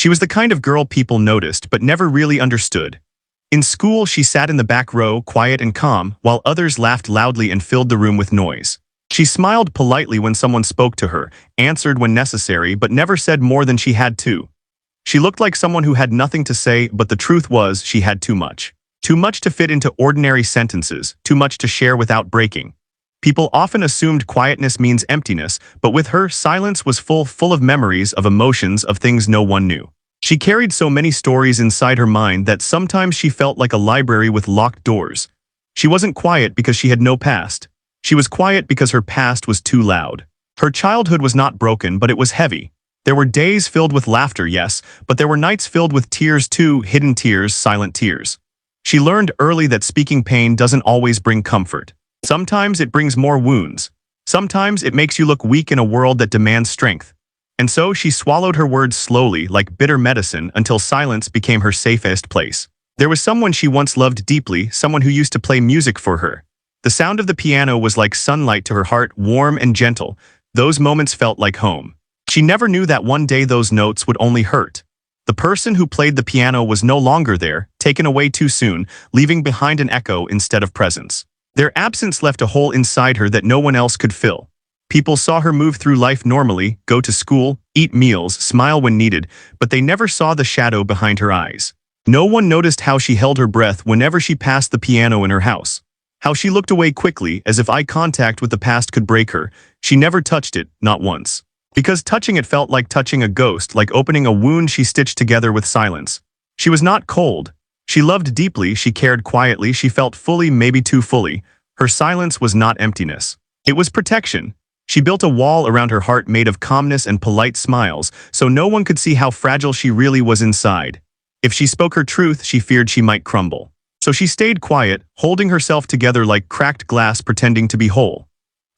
She was the kind of girl people noticed but never really understood. In school, she sat in the back row, quiet and calm, while others laughed loudly and filled the room with noise. She smiled politely when someone spoke to her, answered when necessary, but never said more than she had to. She looked like someone who had nothing to say, but the truth was she had too much. Too much to fit into ordinary sentences, too much to share without breaking. People often assumed quietness means emptiness, but with her, silence was full of memories, of emotions, of things no one knew. She carried so many stories inside her mind that sometimes she felt like a library with locked doors. She wasn't quiet because she had no past. She was quiet because her past was too loud. Her childhood was not broken, but it was heavy. There were days filled with laughter, yes, but there were nights filled with tears too, hidden tears, silent tears. She learned early that speaking pain doesn't always bring comfort. Sometimes it brings more wounds. Sometimes it makes you look weak in a world that demands strength. And so she swallowed her words slowly, like bitter medicine, until silence became her safest place. There was someone she once loved deeply, someone who used to play music for her. The sound of the piano was like sunlight to her heart, warm and gentle. Those moments felt like home. She never knew that one day those notes would only hurt. The person who played the piano was no longer there, taken away too soon, leaving behind an echo instead of presence. Their absence left a hole inside her that no one else could fill. People saw her move through life normally, go to school, eat meals, smile when needed, but they never saw the shadow behind her eyes. No one noticed how she held her breath whenever she passed the piano in her house. How she looked away quickly, as if eye contact with the past could break her. She never touched it, not once. Because touching it felt like touching a ghost, like opening a wound she stitched together with silence. She was not cold. She loved deeply, she cared quietly, she felt fully, maybe too fully. Her silence was not emptiness. It was protection. She built a wall around her heart made of calmness and polite smiles, so no one could see how fragile she really was inside. If she spoke her truth, she feared she might crumble. So she stayed quiet, holding herself together like cracked glass, pretending to be whole.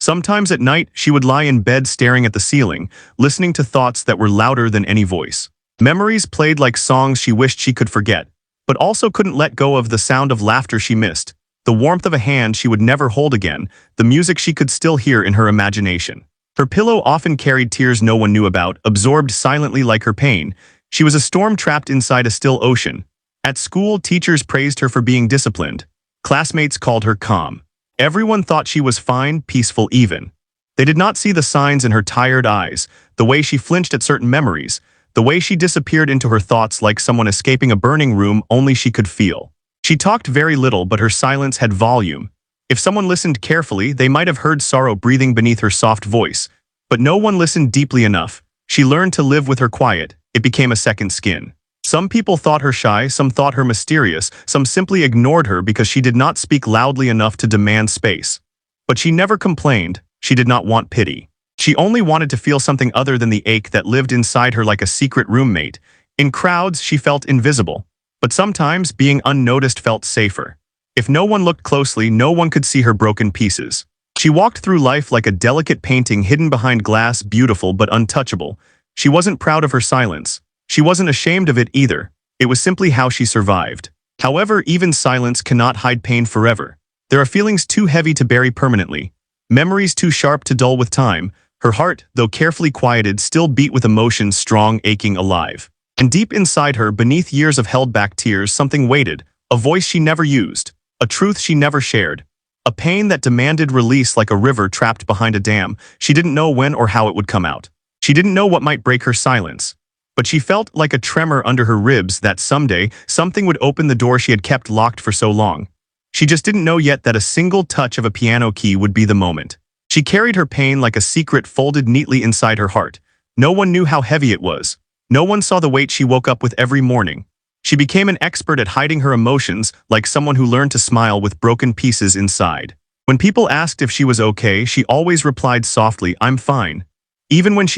Sometimes at night, she would lie in bed staring at the ceiling, listening to thoughts that were louder than any voice. Memories played like songs she wished she could forget, but also couldn't let go of the sound of laughter she missed, the warmth of a hand she would never hold again, the music she could still hear in her imagination. Her pillow often carried tears no one knew about, absorbed silently like her pain. She was a storm trapped inside a still ocean. At school, teachers praised her for being disciplined. Classmates called her calm. Everyone thought she was fine, peaceful even. They did not see the signs in her tired eyes, the way she flinched at certain memories, the way she disappeared into her thoughts like someone escaping a burning room only she could feel. She talked very little, but her silence had volume. If someone listened carefully, they might have heard sorrow breathing beneath her soft voice. But no one listened deeply enough. She learned to live with her quiet. It became a second skin. Some people thought her shy, some thought her mysterious, some simply ignored her because she did not speak loudly enough to demand space. But she never complained. She did not want pity. She only wanted to feel something other than the ache that lived inside her like a secret roommate. In crowds, she felt invisible. But sometimes, being unnoticed felt safer. If no one looked closely, no one could see her broken pieces. She walked through life like a delicate painting hidden behind glass, beautiful but untouchable. She wasn't proud of her silence. She wasn't ashamed of it either. It was simply how she survived. However, even silence cannot hide pain forever. There are feelings too heavy to bury permanently. Memories too sharp to dull with time. Her heart, though carefully quieted, still beat with emotions strong, aching, alive. And deep inside her, beneath years of held-back tears, something waited. A voice she never used. A truth she never shared. A pain that demanded release like a river trapped behind a dam. She didn't know when or how it would come out. She didn't know what might break her silence. But she felt like a tremor under her ribs that someday, something would open the door she had kept locked for so long. She just didn't know yet that a single touch of a piano key would be the moment. She carried her pain like a secret folded neatly inside her heart. No one knew how heavy it was. No one saw the weight she woke up with every morning. She became an expert at hiding her emotions, like someone who learned to smile with broken pieces inside. When people asked if she was okay, she always replied softly, "I'm fine." Even when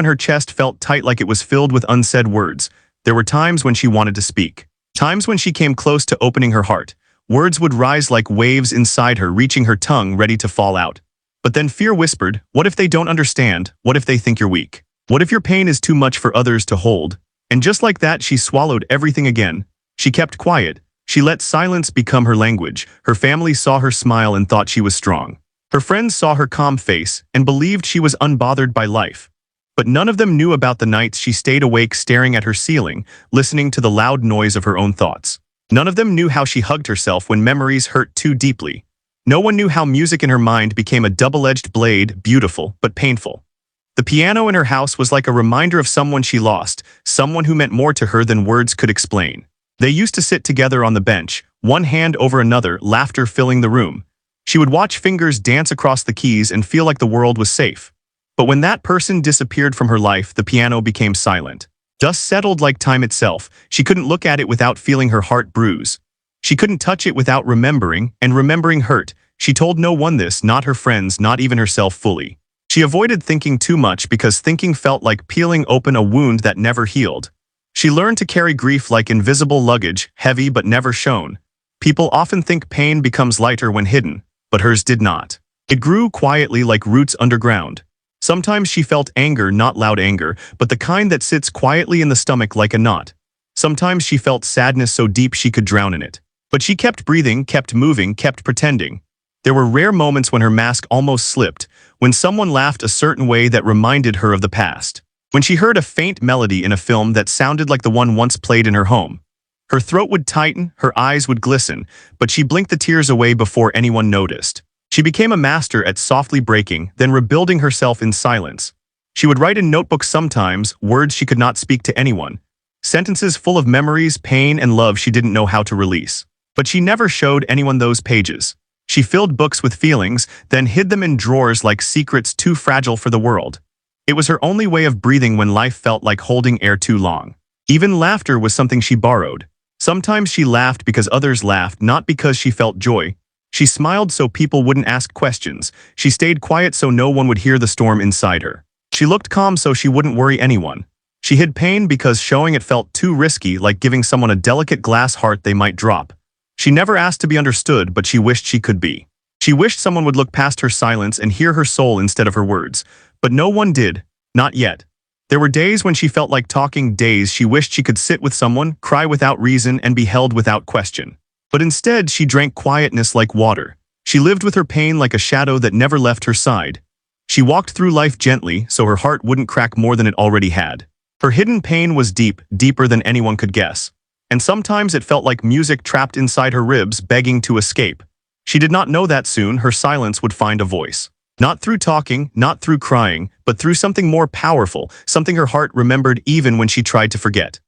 her chest felt tight like it was filled with unsaid words, there were times when she wanted to speak. Times when she came close to opening her heart. Words would rise like waves inside her, reaching her tongue, ready to fall out. But then fear whispered, what if they don't understand? What if they think you're weak? What if your pain is too much for others to hold? And just like that, she swallowed everything again. She kept quiet. She let silence become her language. Her family saw her smile and thought she was strong. Her friends saw her calm face and believed she was unbothered by life. But none of them knew about the nights she stayed awake staring at her ceiling, listening to the loud noise of her own thoughts. None of them knew how she hugged herself when memories hurt too deeply. No one knew how music in her mind became a double-edged blade, beautiful but painful. The piano in her house was like a reminder of someone she lost, someone who meant more to her than words could explain. They used to sit together on the bench, one hand over another, laughter filling the room. She would watch fingers dance across the keys and feel like the world was safe. But when that person disappeared from her life, the piano became silent. Dust settled like time itself. She couldn't look at it without feeling her heart bruise. She couldn't touch it without remembering, and remembering hurt. She told no one this, not her friends, not even herself fully. She avoided thinking too much because thinking felt like peeling open a wound that never healed. She learned to carry grief like invisible luggage, heavy but never shown. People often think pain becomes lighter when hidden, but hers did not. It grew quietly like roots underground. Sometimes she felt anger, not loud anger, but the kind that sits quietly in the stomach like a knot. Sometimes she felt sadness so deep she could drown in it. But she kept breathing, kept moving, kept pretending. There were rare moments when her mask almost slipped, when someone laughed a certain way that reminded her of the past. When she heard a faint melody in a film that sounded like the one once played in her home. Her throat would tighten, her eyes would glisten, but she blinked the tears away before anyone noticed. She became a master at softly breaking, then rebuilding herself in silence. She would write in notebooks sometimes, words she could not speak to anyone. Sentences full of memories, pain, and love she didn't know how to release. But she never showed anyone those pages. She filled books with feelings, then hid them in drawers like secrets too fragile for the world. It was her only way of breathing when life felt like holding air too long. Even laughter was something she borrowed. Sometimes she laughed because others laughed, not because she felt joy. She smiled so people wouldn't ask questions. She stayed quiet so no one would hear the storm inside her. She looked calm so she wouldn't worry anyone. She hid pain because showing it felt too risky, like giving someone a delicate glass heart they might drop. She never asked to be understood, but she wished she could be. She wished someone would look past her silence and hear her soul instead of her words. But no one did. Not yet. There were days when she felt like talking, days she wished she could sit with someone, cry without reason, and be held without question. But instead, she drank quietness like water. She lived with her pain like a shadow that never left her side. She walked through life gently so her heart wouldn't crack more than it already had. Her hidden pain was deep, deeper than anyone could guess. And sometimes it felt like music trapped inside her ribs, begging to escape. She did not know that soon her silence would find a voice. Not through talking, not through crying, but through something more powerful, something her heart remembered even when she tried to forget.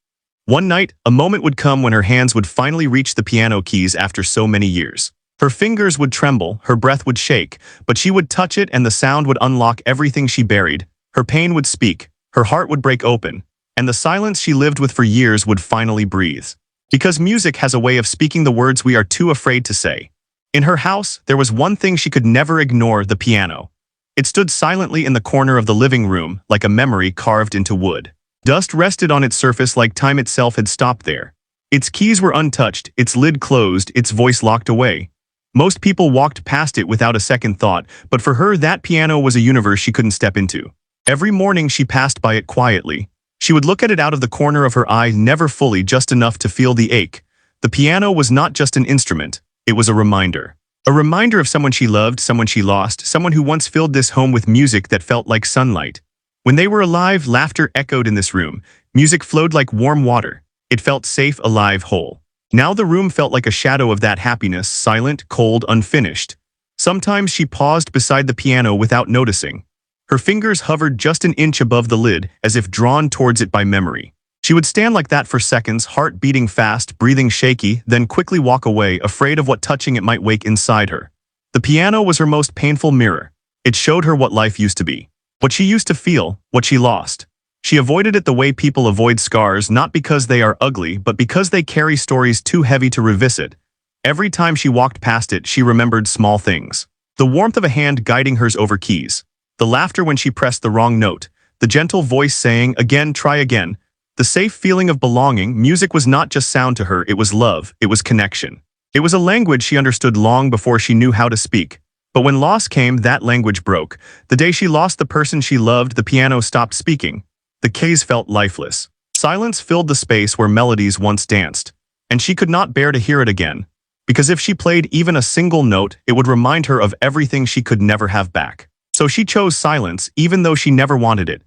One night, a moment would come when her hands would finally reach the piano keys after so many years. Her fingers would tremble, her breath would shake, but she would touch it and the sound would unlock everything she buried. Her pain would speak, her heart would break open, and the silence she lived with for years would finally breathe. Because music has a way of speaking the words we are too afraid to say. In her house, there was one thing she could never ignore: the piano. It stood silently in the corner of the living room, like a memory carved into wood. Dust rested on its surface like time itself had stopped there. Its keys were untouched, its lid closed, its voice locked away. Most people walked past it without a second thought, but for her that piano was a universe she couldn't step into. Every morning she passed by it quietly. She would look at it out of the corner of her eye, never fully, just enough to feel the ache. The piano was not just an instrument, it was a reminder. A reminder of someone she loved, someone she lost, someone who once filled this home with music that felt like sunlight. When they were alive, laughter echoed in this room. Music flowed like warm water. It felt safe, alive, whole. Now the room felt like a shadow of that happiness, silent, cold, unfinished. Sometimes she paused beside the piano without noticing. Her fingers hovered just an inch above the lid, as if drawn towards it by memory. She would stand like that for seconds, heart beating fast, breathing shaky, then quickly walk away, afraid of what touching it might wake inside her. The piano was her most painful mirror. It showed her what life used to be. What she used to feel, what she lost. She avoided it the way people avoid scars, not because they are ugly, but because they carry stories too heavy to revisit. Every time she walked past it, she remembered small things. The warmth of a hand guiding hers over keys. The laughter when she pressed the wrong note. The gentle voice saying, "Again, try again." The safe feeling of belonging. Music was not just sound to her, it was love, it was connection. It was a language she understood long before she knew how to speak. But when loss came, that language broke. The day she lost the person she loved, the piano stopped speaking. The keys felt lifeless. Silence filled the space where melodies once danced. And she could not bear to hear it again. Because if she played even a single note, it would remind her of everything she could never have back. So she chose silence, even though she never wanted it.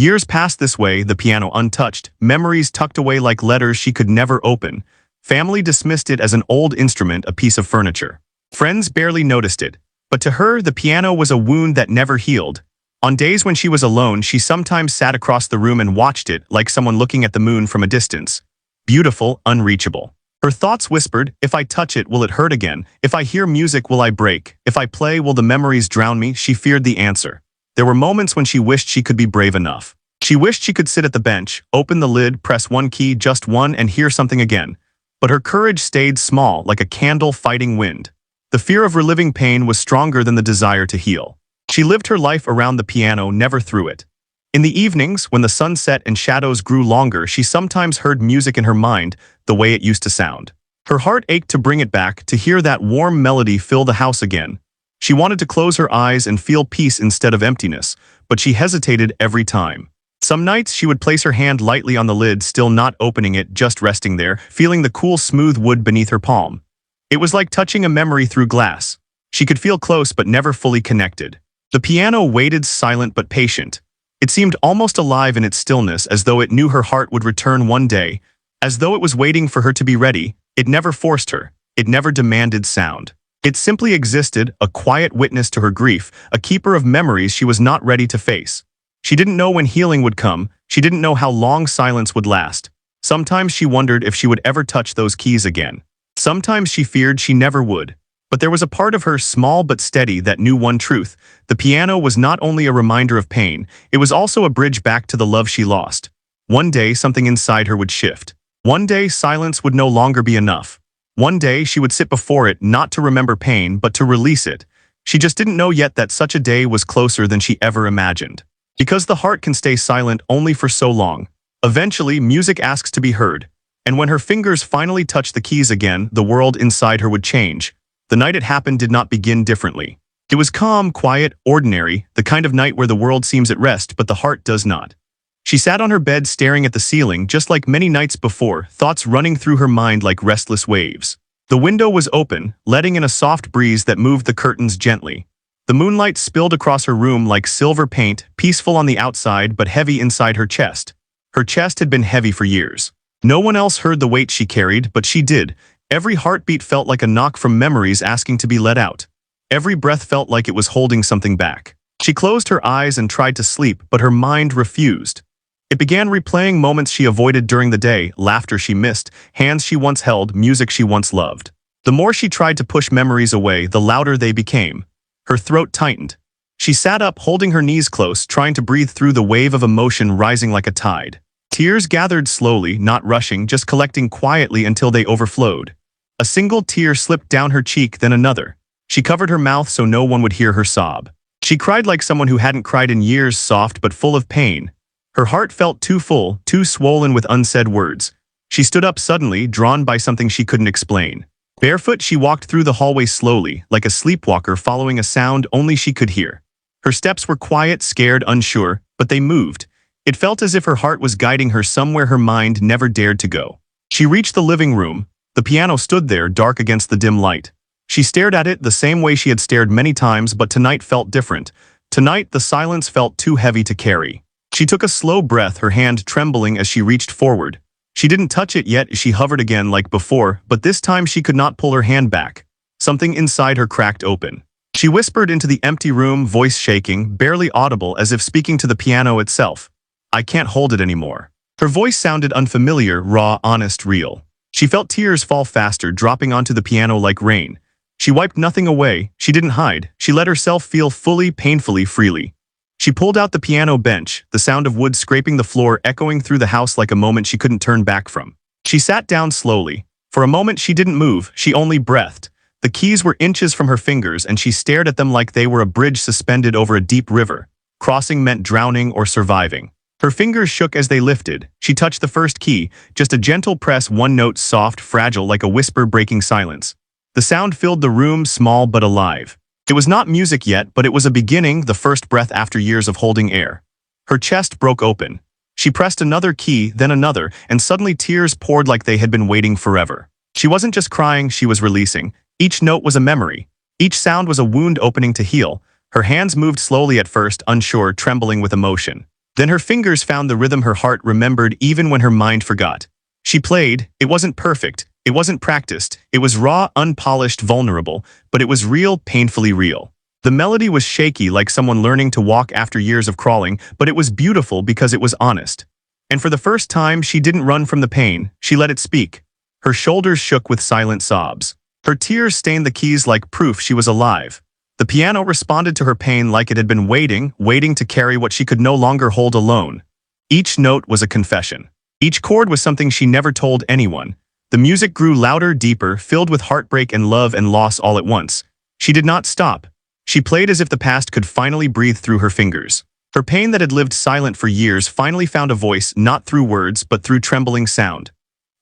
Years passed this way, the piano untouched, memories tucked away like letters she could never open. Family dismissed it as an old instrument, a piece of furniture. Friends barely noticed it. But to her, the piano was a wound that never healed. On days when she was alone, she sometimes sat across the room and watched it, like someone looking at the moon from a distance. Beautiful, unreachable. Her thoughts whispered, if I touch it, will it hurt again? If I hear music, will I break? If I play, will the memories drown me? She feared the answer. There were moments when she wished she could be brave enough. She wished she could sit at the bench, open the lid, press one key, just one, and hear something again. But her courage stayed small, like a candle fighting wind. The fear of reliving pain was stronger than the desire to heal. She lived her life around the piano, never through it. In the evenings, when the sun set and shadows grew longer, she sometimes heard music in her mind, the way it used to sound. Her heart ached to bring it back, to hear that warm melody fill the house again. She wanted to close her eyes and feel peace instead of emptiness, but she hesitated every time. Some nights she would place her hand lightly on the lid, still not opening it, just resting there, feeling the cool, smooth wood beneath her palm. It was like touching a memory through glass. She could feel close but never fully connected. The piano waited, silent but patient. It seemed almost alive in its stillness, as though it knew her heart would return one day, as though it was waiting for her to be ready. It never forced her. It never demanded sound. It simply existed, a quiet witness to her grief, a keeper of memories she was not ready to face. She didn't know when healing would come. She didn't know how long silence would last. Sometimes she wondered if she would ever touch those keys again. Sometimes she feared she never would. But there was a part of her, small but steady, that knew one truth. The piano was not only a reminder of pain, it was also a bridge back to the love she lost. One day, something inside her would shift. One day, silence would no longer be enough. One day, she would sit before it, not to remember pain, but to release it. She just didn't know yet that such a day was closer than she ever imagined. Because the heart can stay silent only for so long. Eventually, music asks to be heard. And when her fingers finally touched the keys again, the world inside her would change. The night it happened did not begin differently. It was calm, quiet, ordinary, the kind of night where the world seems at rest but the heart does not. She sat on her bed staring at the ceiling, just like many nights before, thoughts running through her mind like restless waves. The window was open, letting in a soft breeze that moved the curtains gently. The moonlight spilled across her room like silver paint, peaceful on the outside but heavy inside her chest. Her chest had been heavy for years. No one else heard the weight she carried, but she did. Every heartbeat felt like a knock from memories asking to be let out. Every breath felt like it was holding something back. She closed her eyes and tried to sleep, but her mind refused. It began replaying moments she avoided during the day, laughter she missed, hands she once held, music she once loved. The more she tried to push memories away, the louder they became. Her throat tightened. She sat up, holding her knees close, trying to breathe through the wave of emotion rising like a tide. Tears gathered slowly, not rushing, just collecting quietly until they overflowed. A single tear slipped down her cheek, then another. She covered her mouth so no one would hear her sob. She cried like someone who hadn't cried in years, soft but full of pain. Her heart felt too full, too swollen with unsaid words. She stood up suddenly, drawn by something she couldn't explain. Barefoot, she walked through the hallway slowly, like a sleepwalker following a sound only she could hear. Her steps were quiet, scared, unsure, but they moved. It felt as if her heart was guiding her somewhere her mind never dared to go. She reached the living room. The piano stood there, dark against the dim light. She stared at it the same way she had stared many times, but tonight felt different. Tonight, the silence felt too heavy to carry. She took a slow breath, her hand trembling as she reached forward. She didn't touch it yet. She hovered again like before, but this time she could not pull her hand back. Something inside her cracked open. She whispered into the empty room, voice shaking, barely audible, as if speaking to the piano itself. "I can't hold it anymore." Her voice sounded unfamiliar, raw, honest, real. She felt tears fall faster, dropping onto the piano like rain. She wiped nothing away. She didn't hide. She let herself feel fully, painfully, freely. She pulled out the piano bench, the sound of wood scraping the floor echoing through the house like a moment she couldn't turn back from. She sat down slowly. For a moment she didn't move, she only breathed. The keys were inches from her fingers and she stared at them like they were a bridge suspended over a deep river. Crossing meant drowning or surviving. Her fingers shook as they lifted. She touched the first key, just a gentle press, one note, soft, fragile, like a whisper breaking silence. The sound filled the room, small but alive. It was not music yet, but it was a beginning, the first breath after years of holding air. Her chest broke open. She pressed another key, then another, and suddenly tears poured like they had been waiting forever. She wasn't just crying, she was releasing. Each note was a memory. Each sound was a wound opening to heal. Her hands moved slowly at first, unsure, trembling with emotion. Then her fingers found the rhythm her heart remembered even when her mind forgot. She played. It wasn't perfect. It wasn't practiced. It was raw, unpolished, vulnerable, but it was real, painfully real. The melody was shaky like someone learning to walk after years of crawling, but it was beautiful because it was honest. And for the first time, she didn't run from the pain. She let it speak. Her shoulders shook with silent sobs. Her tears stained the keys like proof she was alive. The piano responded to her pain like it had been waiting to carry what she could no longer hold alone. Each note was a confession. Each chord was something she never told anyone. The music grew louder, deeper, filled with heartbreak and love and loss all at once. She did not stop. She played as if the past could finally breathe through her fingers. Her pain that had lived silent for years finally found a voice, not through words, but through trembling sound.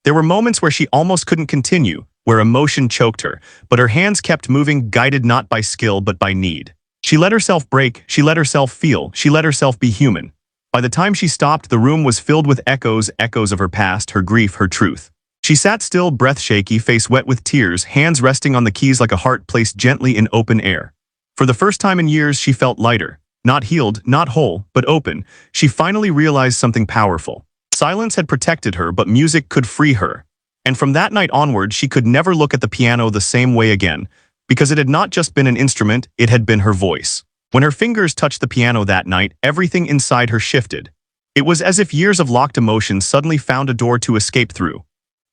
There were moments where she almost couldn't continue, where emotion choked her, but her hands kept moving, guided not by skill but by need. She let herself break, she let herself feel, she let herself be human. By the time she stopped, the room was filled with echoes of her past, her grief, her truth. She sat still, breath shaky, face wet with tears, hands resting on the keys like a heart placed gently in open air. For the first time in years, she felt lighter. Not healed, not whole, but open. She finally realized something powerful. Silence had protected her, but music could free her. And from that night onward, she could never look at the piano the same way again, because it had not just been an instrument, it had been her voice. When her fingers touched the piano that night, everything inside her shifted. It was as if years of locked emotions suddenly found a door to escape through.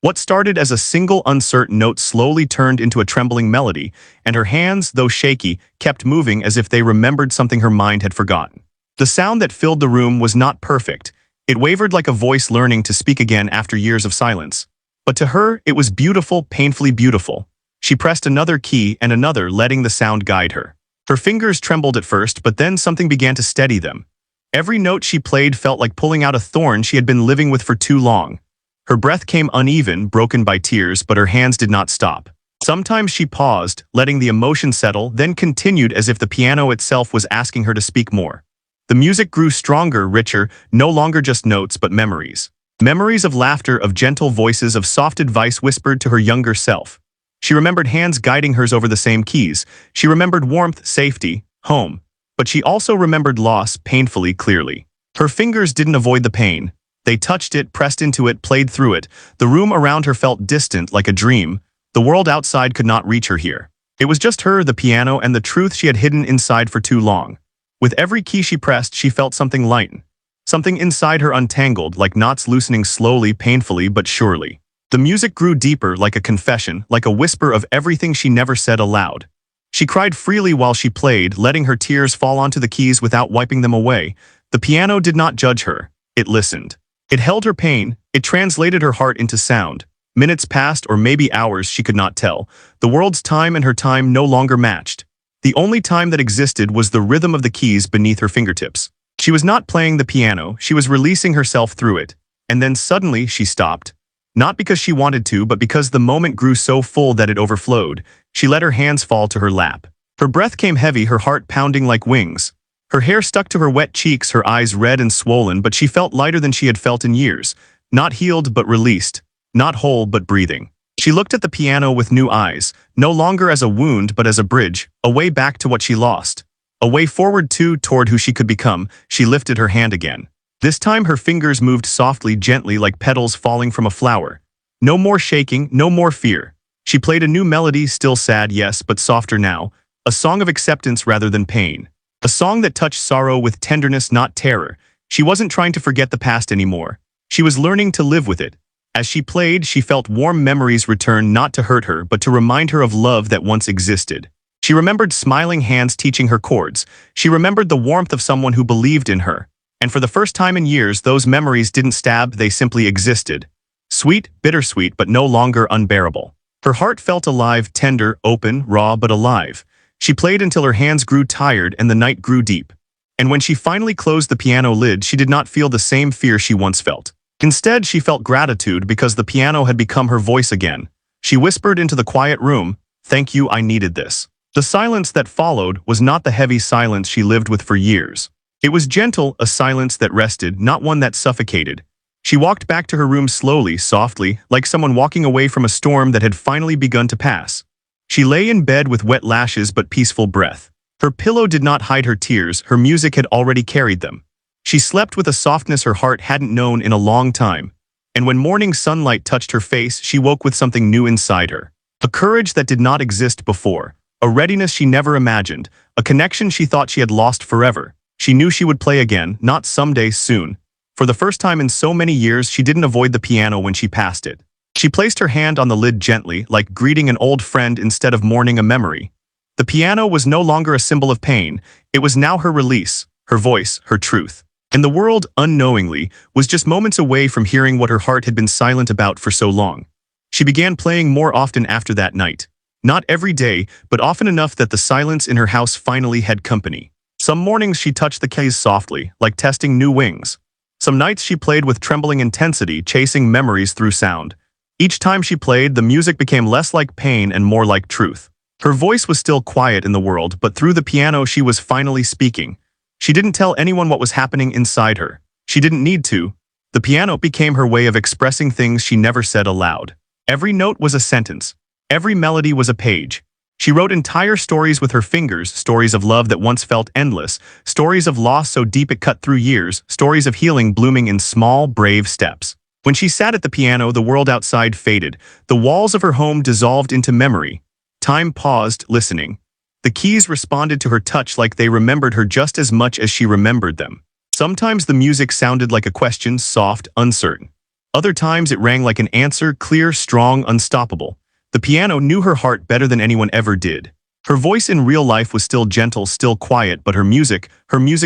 What started as a single uncertain note slowly turned into a trembling melody, and her hands, though shaky, kept moving as if they remembered something her mind had forgotten. The sound that filled the room was not perfect. It wavered like a voice learning to speak again after years of silence. But to her, it was beautiful, painfully beautiful. She pressed another key and another, letting the sound guide her. Her fingers trembled at first, but then something began to steady them. Every note she played felt like pulling out a thorn she had been living with for too long. Her breath came uneven, broken by tears, but her hands did not stop. Sometimes she paused, letting the emotion settle, then continued as if the piano itself was asking her to speak more. The music grew stronger, richer, no longer just notes but memories. Memories of laughter, of gentle voices, of soft advice whispered to her younger self. She remembered hands guiding hers over the same keys. She remembered warmth, safety, home. But she also remembered loss painfully clearly. Her fingers didn't avoid the pain. They touched it, pressed into it, played through it. The room around her felt distant, like a dream. The world outside could not reach her here. It was just her, the piano, and the truth she had hidden inside for too long. With every key she pressed, she felt something lighten. Something inside her untangled, like knots loosening slowly, painfully, but surely. The music grew deeper, like a confession, like a whisper of everything she never said aloud. She cried freely while she played, letting her tears fall onto the keys without wiping them away. The piano did not judge her. It listened. It held her pain. It translated her heart into sound. Minutes passed, or maybe hours, she could not tell. The world's time and her time no longer matched. The only time that existed was the rhythm of the keys beneath her fingertips. She was not playing the piano, she was releasing herself through it. And then suddenly she stopped. Not because she wanted to, but because the moment grew so full that it overflowed. She let her hands fall to her lap. Her breath came heavy, her heart pounding like wings. Her hair stuck to her wet cheeks, her eyes red and swollen, but she felt lighter than she had felt in years. Not healed, but released. Not whole, but breathing. She looked at the piano with new eyes, no longer as a wound, but as a bridge, a way back to what she lost. A way forward toward who she could become. She lifted her hand again. This time her fingers moved softly, gently, like petals falling from a flower. No more shaking, no more fear. She played a new melody, still sad, yes, but softer now. A song of acceptance rather than pain. A song that touched sorrow with tenderness, not terror. She wasn't trying to forget the past anymore. She was learning to live with it. As she played, she felt warm memories return, not to hurt her, but to remind her of love that once existed. She remembered smiling hands teaching her chords. She remembered the warmth of someone who believed in her. And for the first time in years, those memories didn't stab, they simply existed. Sweet, bittersweet, but no longer unbearable. Her heart felt alive, tender, open, raw, but alive. She played until her hands grew tired and the night grew deep. And when she finally closed the piano lid, she did not feel the same fear she once felt. Instead, she felt gratitude because the piano had become her voice again. She whispered into the quiet room, "Thank you, I needed this." The silence that followed was not the heavy silence she lived with for years. It was gentle, a silence that rested, not one that suffocated. She walked back to her room slowly, softly, like someone walking away from a storm that had finally begun to pass. She lay in bed with wet lashes but peaceful breath. Her pillow did not hide her tears, her music had already carried them. She slept with a softness her heart hadn't known in a long time, and when morning sunlight touched her face, she woke with something new inside her. A courage that did not exist before, a readiness she never imagined, a connection she thought she had lost forever. She knew she would play again, not someday, soon. For the first time in so many years, she didn't avoid the piano when she passed it. She placed her hand on the lid gently, like greeting an old friend instead of mourning a memory. The piano was no longer a symbol of pain, it was now her release, her voice, her truth. And the world, unknowingly, was just moments away from hearing what her heart had been silent about for so long. She began playing more often after that night. Not every day, but often enough that the silence in her house finally had company. Some mornings she touched the keys softly, like testing new wings. Some nights she played with trembling intensity, chasing memories through sound. Each time she played, the music became less like pain and more like truth. Her voice was still quiet in the world, but through the piano she was finally speaking. She didn't tell anyone what was happening inside her. She didn't need to. The piano became her way of expressing things she never said aloud. Every note was a sentence. Every melody was a page. She wrote entire stories with her fingers, stories of love that once felt endless, stories of loss so deep it cut through years, stories of healing blooming in small, brave steps. When she sat at the piano, the world outside faded. The walls of her home dissolved into memory. Time paused, listening. The keys responded to her touch like they remembered her just as much as she remembered them. Sometimes the music sounded like a question, soft, uncertain. Other times it rang like an answer, clear, strong, unstoppable. The piano knew her heart better than anyone ever did. Her voice in real life was still gentle, still quiet, but her music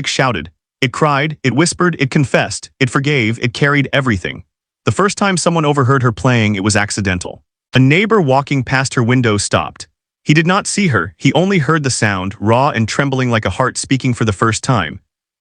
shouted. It cried, it whispered, it confessed, it forgave, it carried everything. The first time someone overheard her playing, it was accidental. A neighbor walking past her window stopped. He did not see her, he only heard the sound, raw and trembling like a heart speaking for the first time.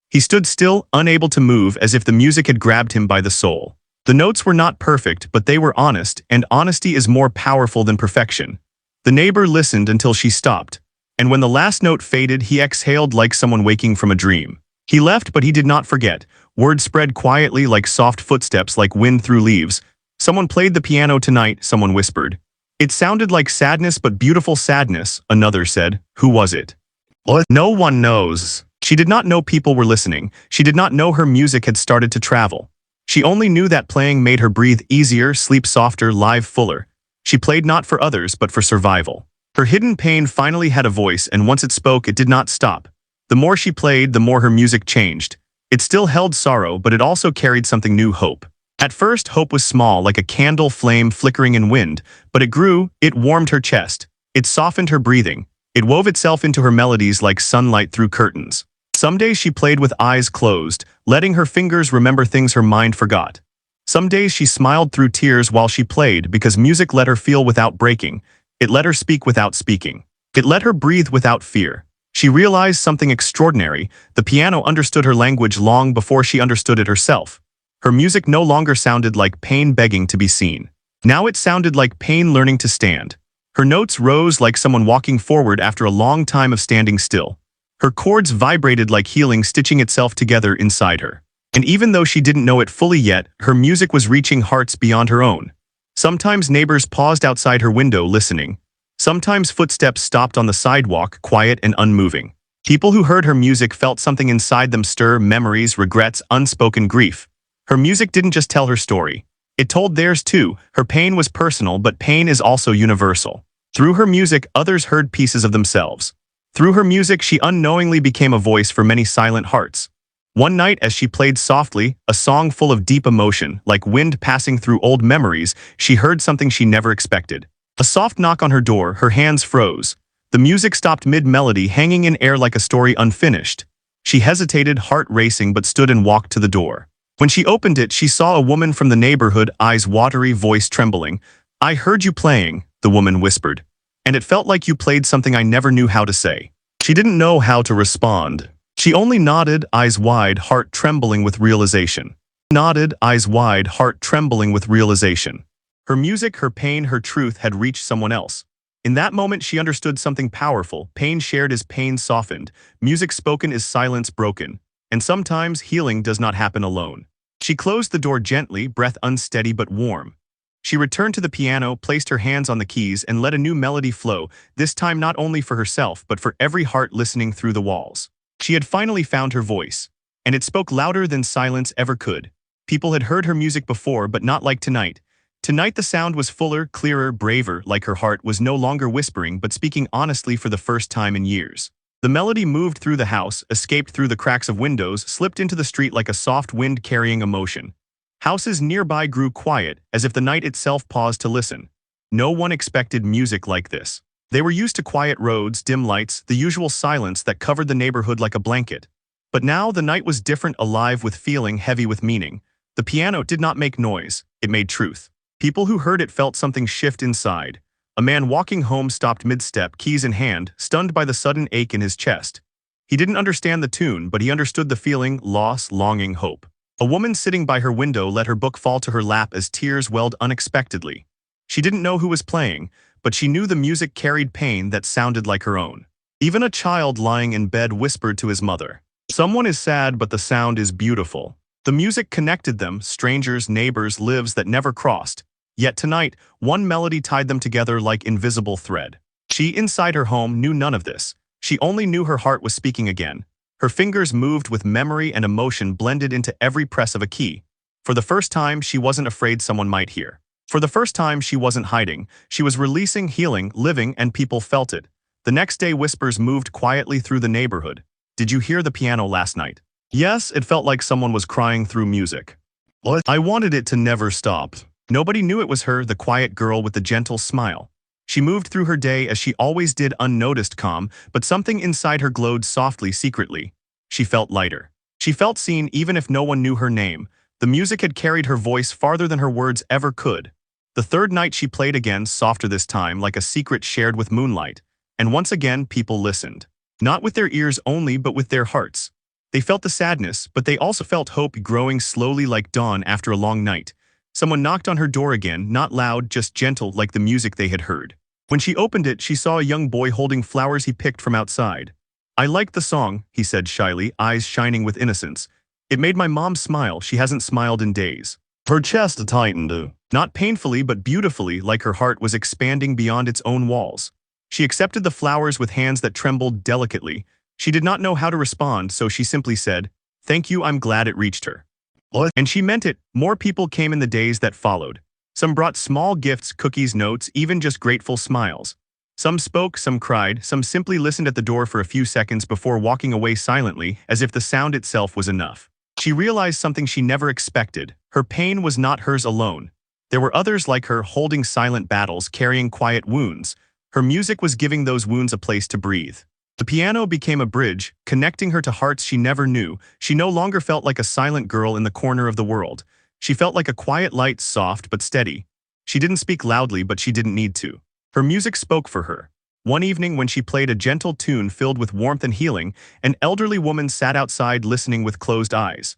He stood still, unable to move, as if the music had grabbed him by the soul. The notes were not perfect, but they were honest, and honesty is more powerful than perfection. The neighbor listened until she stopped, and when the last note faded, he exhaled like someone waking from a dream. He left, but he did not forget. Word spread quietly like soft footsteps, like wind through leaves. Someone played the piano tonight, someone whispered. It sounded like sadness, but beautiful sadness, another said. Who was it? What? No one knows. She did not know people were listening. She did not know her music had started to travel. She only knew that playing made her breathe easier, sleep softer, live fuller. She played not for others, but for survival. Her hidden pain finally had a voice, and once it spoke, it did not stop. The more she played, the more her music changed. It still held sorrow, but it also carried something new, hope. At first, hope was small, like a candle flame flickering in wind, but it grew, it warmed her chest. It softened her breathing. It wove itself into her melodies like sunlight through curtains. Some days she played with eyes closed, letting her fingers remember things her mind forgot. Some days she smiled through tears while she played because music let her feel without breaking. It let her speak without speaking. It let her breathe without fear. She realized something extraordinary. The piano understood her language long before she understood it herself. Her music no longer sounded like pain begging to be seen. Now it sounded like pain learning to stand. Her notes rose like someone walking forward after a long time of standing still. Her chords vibrated like healing stitching itself together inside her. And even though she didn't know it fully yet, her music was reaching hearts beyond her own. Sometimes neighbors paused outside her window listening. Sometimes footsteps stopped on the sidewalk, quiet and unmoving. People who heard her music felt something inside them stir, memories, regrets, unspoken grief. Her music didn't just tell her story. It told theirs too. Her pain was personal, but pain is also universal. Through her music, others heard pieces of themselves. Through her music, she unknowingly became a voice for many silent hearts. One night, as she played softly, a song full of deep emotion, like wind passing through old memories, she heard something she never expected. A soft knock on her door, her hands froze. The music stopped mid-melody, hanging in air like a story unfinished. She hesitated, heart racing, but stood and walked to the door. When she opened it, she saw a woman from the neighborhood, eyes watery, voice trembling. "I heard you playing," the woman whispered. "And it felt like you played something I never knew how to say." She didn't know how to respond. She only nodded, eyes wide, heart trembling with realization. Nodded, eyes wide, heart trembling with realization. Her music, her pain, her truth had reached someone else. In that moment, she understood something powerful. Pain shared is pain softened. Music spoken is silence broken. And sometimes healing does not happen alone. She closed the door gently, breath unsteady but warm. She returned to the piano, placed her hands on the keys, and let a new melody flow, this time not only for herself, but for every heart listening through the walls. She had finally found her voice. and it spoke louder than silence ever could. People had heard her music before, but not like tonight. Tonight the sound was fuller, clearer, braver, like her heart was no longer whispering but speaking honestly for the first time in years. The melody moved through the house, escaped through the cracks of windows, slipped into the street like a soft wind carrying emotion. Houses nearby grew quiet, as if the night itself paused to listen. No one expected music like this. They were used to quiet roads, dim lights, the usual silence that covered the neighborhood like a blanket. But now the night was different, alive with feeling, heavy with meaning. The piano did not make noise, it made truth. People who heard it felt something shift inside. A man walking home stopped mid-step, keys in hand, stunned by the sudden ache in his chest. He didn't understand the tune, but he understood the feeling: loss, longing, hope. A woman sitting by her window let her book fall to her lap as tears welled unexpectedly. She didn't know who was playing, but she knew the music carried pain that sounded like her own. Even a child lying in bed whispered to his mother, "Someone is sad, but the sound is beautiful." The music connected them, strangers, neighbors, lives that never crossed. Yet tonight, one melody tied them together like invisible thread. She, inside her home, knew none of this. She only knew her heart was speaking again. Her fingers moved with memory and emotion blended into every press of a key. For the first time, she wasn't afraid someone might hear. For the first time, she wasn't hiding. She was releasing, healing, living, and people felt it. The next day, whispers moved quietly through the neighborhood. "Did you hear the piano last night?" Yes, it felt like someone was crying through music. What? I wanted it to never stop. Nobody knew it was her, the quiet girl with the gentle smile. She moved through her day as she always did, unnoticed, calm, but something inside her glowed softly, secretly. She felt lighter. She felt seen even if no one knew her name. The music had carried her voice farther than her words ever could. The third night she played again, softer this time, like a secret shared with moonlight. And once again, people listened. Not with their ears only, but with their hearts. They felt the sadness, but they also felt hope growing slowly like dawn after a long night. Someone knocked on her door again, not loud, just gentle, like the music they had heard. When she opened it, she saw a young boy holding flowers he picked from outside. "I liked the song," he said shyly, eyes shining with innocence. "It made my mom smile. She hasn't smiled in days." Her chest tightened. Not painfully, but beautifully, like her heart was expanding beyond its own walls. She accepted the flowers with hands that trembled delicately. She did not know how to respond, so she simply said, "Thank you, I'm glad it reached her." What? And she meant it. More people came in the days that followed. Some brought small gifts, cookies, notes, even just grateful smiles. Some spoke, some cried, some simply listened at the door for a few seconds before walking away silently, as if the sound itself was enough. She realized something she never expected. Her pain was not hers alone. There were others like her, holding silent battles, carrying quiet wounds. Her music was giving those wounds a place to breathe. The piano became a bridge, connecting her to hearts she never knew. She no longer felt like a silent girl in the corner of the world. She felt like a quiet light, soft but steady. She didn't speak loudly, but she didn't need to. Her music spoke for her. One evening when she played a gentle tune filled with warmth and healing, an elderly woman sat outside listening with closed eyes.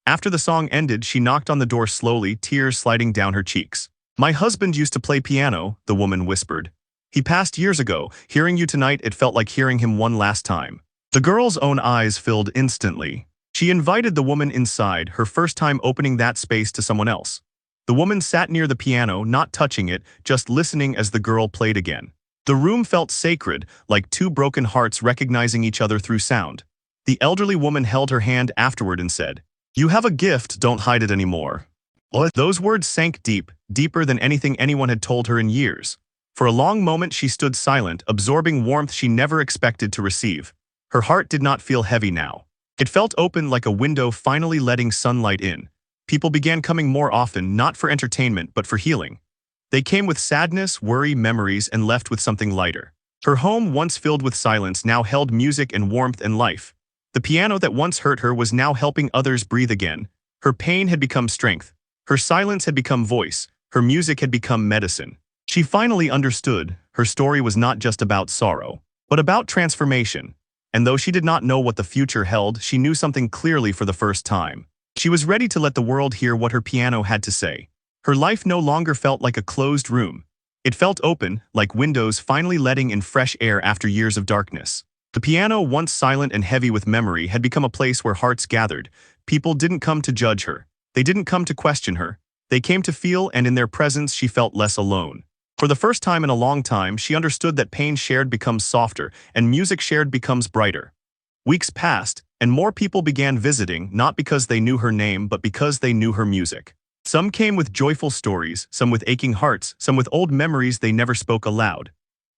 After the song ended, she knocked on the door slowly, tears sliding down her cheeks. "My husband used to play piano," the woman whispered. "He passed years ago. Hearing you tonight, it felt like hearing him one last time." The girl's own eyes filled instantly. She invited the woman inside, her first time opening that space to someone else. The woman sat near the piano, not touching it, just listening as the girl played again. The room felt sacred, like two broken hearts recognizing each other through sound. The elderly woman held her hand afterward and said, "You have a gift, don't hide it anymore." What? Those words sank deep, deeper than anything anyone had told her in years. For a long moment she stood silent, absorbing warmth she never expected to receive. Her heart did not feel heavy now. It felt open, like a window finally letting sunlight in. People began coming more often, not for entertainment, but for healing. They came with sadness, worry, memories, and left with something lighter. Her home, once filled with silence, now held music and warmth and life. The piano that once hurt her was now helping others breathe again. Her pain had become strength. Her silence had become voice. Her music had become medicine. She finally understood. Her story was not just about sorrow, but about transformation. And though she did not know what the future held, she knew something clearly for the first time. She was ready to let the world hear what her piano had to say. Her life no longer felt like a closed room. It felt open, like windows finally letting in fresh air after years of darkness. The piano, once silent and heavy with memory, had become a place where hearts gathered. People didn't come to judge her. They didn't come to question her. They came to feel, and in their presence she felt less alone. For the first time in a long time, she understood that pain shared becomes softer, and music shared becomes brighter. Weeks passed, And more people began visiting, not because they knew her name, but because they knew her music. Some came with joyful stories, some with aching hearts, some with old memories they never spoke aloud.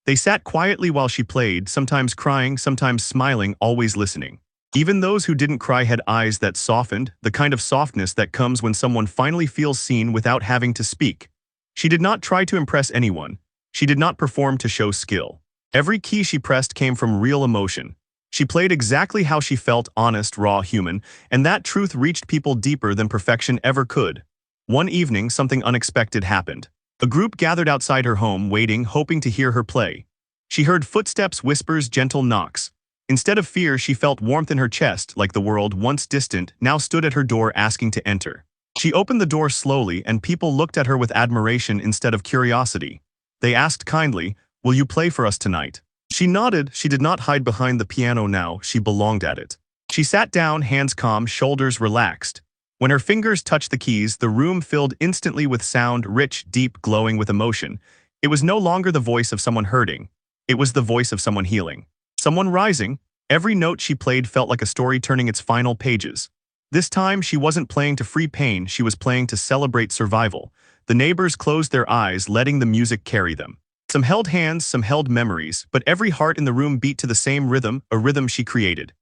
They sat quietly while she played, sometimes crying, sometimes smiling, always listening. Even those who didn't cry had eyes that softened, the kind of softness that comes when someone finally feels seen without having to speak. She did not try to impress anyone. She did not perform to show skill. Every key she pressed came from real emotion. She played exactly how she felt, honest, raw, human, and that truth reached people deeper than perfection ever could. One evening, something unexpected happened. A group gathered outside her home, waiting, hoping to hear her play. She heard footsteps, whispers, gentle knocks. Instead of fear, she felt warmth in her chest, like the world, once distant, now stood at her door asking to enter. She opened the door slowly, and people looked at her with admiration instead of curiosity. They asked kindly, "Will you play for us tonight?" She nodded. She did not hide behind the piano now, she belonged at it. She sat down, hands calm, shoulders relaxed. When her fingers touched the keys, the room filled instantly with sound, rich, deep, glowing with emotion. It was no longer the voice of someone hurting. It was the voice of someone healing. Someone rising. Every note she played felt like a story turning its final pages. This time, she wasn't playing to free pain, she was playing to celebrate survival. The neighbors closed their eyes, letting the music carry them. Some held hands, some held memories, but every heart in the room beat to the same rhythm, a rhythm she created.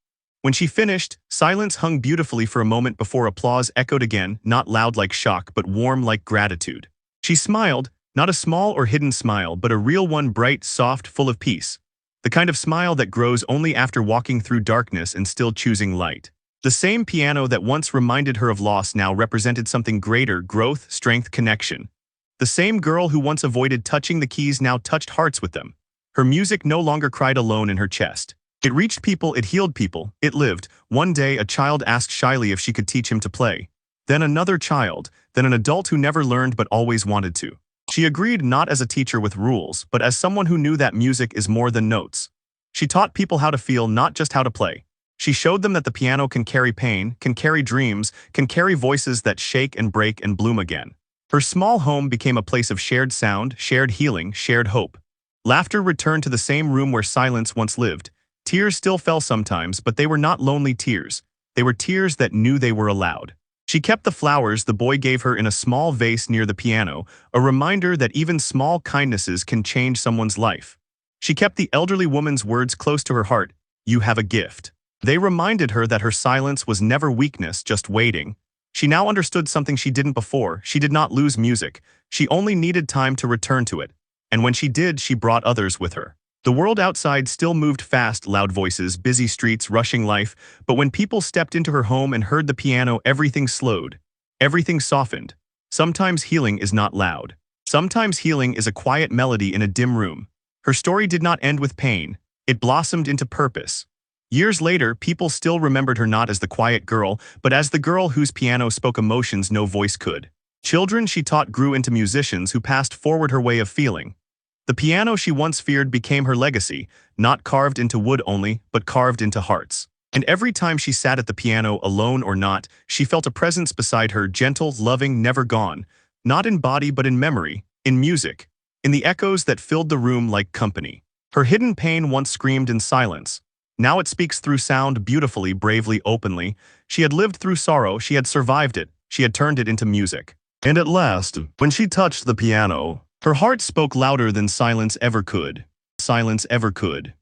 When she finished, silence hung beautifully for a moment before applause echoed again, not loud like shock, but warm like gratitude. She smiled, not a small or hidden smile, but a real one, bright, soft, full of peace. The kind of smile that grows only after walking through darkness and still choosing light. The same piano that once reminded her of loss now represented something greater: growth, strength, connection. The same girl who once avoided touching the keys now touched hearts with them. Her music no longer cried alone in her chest. It reached people, it healed people, it lived. One day, a child asked shyly if she could teach him to play. Then another child, then an adult who never learned but always wanted to. She agreed, not as a teacher with rules, but as someone who knew that music is more than notes. She taught people how to feel, not just how to play. She showed them that the piano can carry pain, can carry dreams, can carry voices that shake and break and bloom again. Her small home became a place of shared sound, shared healing, shared hope. Laughter returned to the same room where silence once lived. Tears still fell sometimes, but they were not lonely tears. They were tears that knew they were allowed. She kept the flowers the boy gave her in a small vase near the piano, a reminder that even small kindnesses can change someone's life. She kept the elderly woman's words close to her heart: "You have a gift." They reminded her that her silence was never weakness, just waiting. She now understood something she didn't before. She did not lose music. She only needed time to return to it. And when she did, she brought others with her. The world outside still moved fast, loud voices, busy streets, rushing life, but when people stepped into her home and heard the piano, everything slowed. Everything softened. Sometimes healing is not loud. Sometimes healing is a quiet melody in a dim room. Her story did not end with pain. It blossomed into purpose. Years later, people still remembered her not as the quiet girl, but as the girl whose piano spoke emotions no voice could. Children she taught grew into musicians who passed forward her way of feeling. The piano she once feared became her legacy, not carved into wood only, but carved into hearts. And every time she sat at the piano, alone or not, she felt a presence beside her, gentle, loving, never gone. Not in body but in memory, in music, in the echoes that filled the room like company. Her hidden pain once screamed in silence. Now it speaks through sound, beautifully, bravely, openly. She had lived through sorrow, she had survived it, she had turned it into music. And at last, when she touched the piano, her heart spoke louder than silence ever could. Silence ever could.